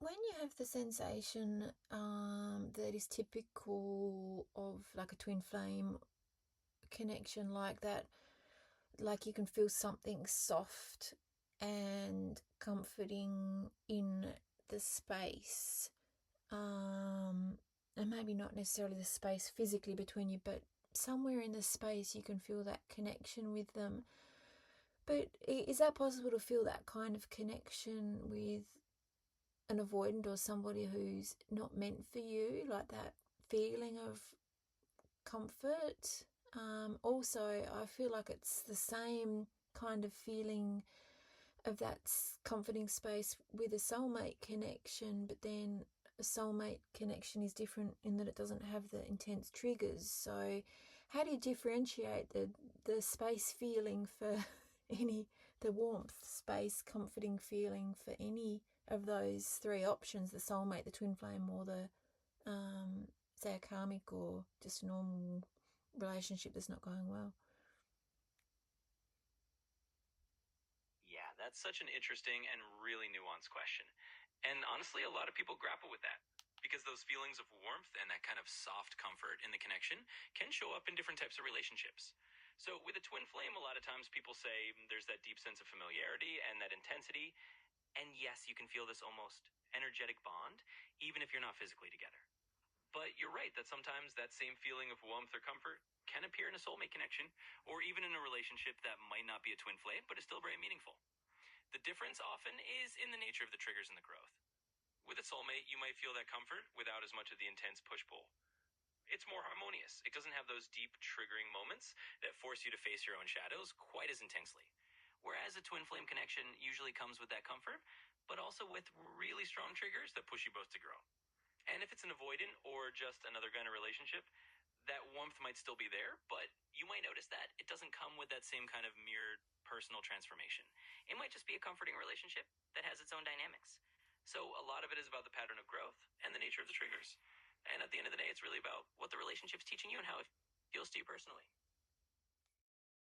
when you have the sensation that is typical of like a twin flame connection like that, like you can feel something soft and comforting in the space, and maybe not necessarily the space physically between you, but somewhere in the space you can feel that connection with them. But is that possible to feel that kind of connection with an avoidant or somebody who's not meant for you, like that feeling of comfort? Also, I feel like it's the same kind of feeling of that comforting space with a soulmate connection, but then a soulmate connection is different in that it doesn't have the intense triggers. So how do you differentiate the space feeling for the warmth, space, comforting feeling for any of those three options, the soulmate, the twin flame, or the say a karmic or just a normal relationship that's not going well? Yeah, that's such an interesting and really nuanced question. And honestly, a lot of people grapple with that because those feelings of warmth and that kind of soft comfort in the connection can show up in different types of relationships. So, with a twin flame, a lot of times people say there's that deep sense of familiarity and that intensity. And yes, you can feel this almost energetic bond, even if you're not physically together. But you're right that sometimes that same feeling of warmth or comfort can appear in a soulmate connection, or even in a relationship that might not be a twin flame, but is still very meaningful. The difference often is in the nature of the triggers and the growth. With a soulmate, you might feel that comfort without as much of the intense push-pull. It's more harmonious. It doesn't have those deep triggering moments that force you to face your own shadows quite as intensely. Whereas a twin flame connection usually comes with that comfort, but also with really strong triggers that push you both to grow. And if it's an avoidant or just another kind of relationship, that warmth might still be there, but you might notice that it doesn't come with that same kind of mirrored personal transformation. It might just be a comforting relationship that has its own dynamics. So a lot of it is about the pattern of growth and the nature of the triggers. And at the end of the day, it's really about what the relationship's teaching you and how it feels to you personally.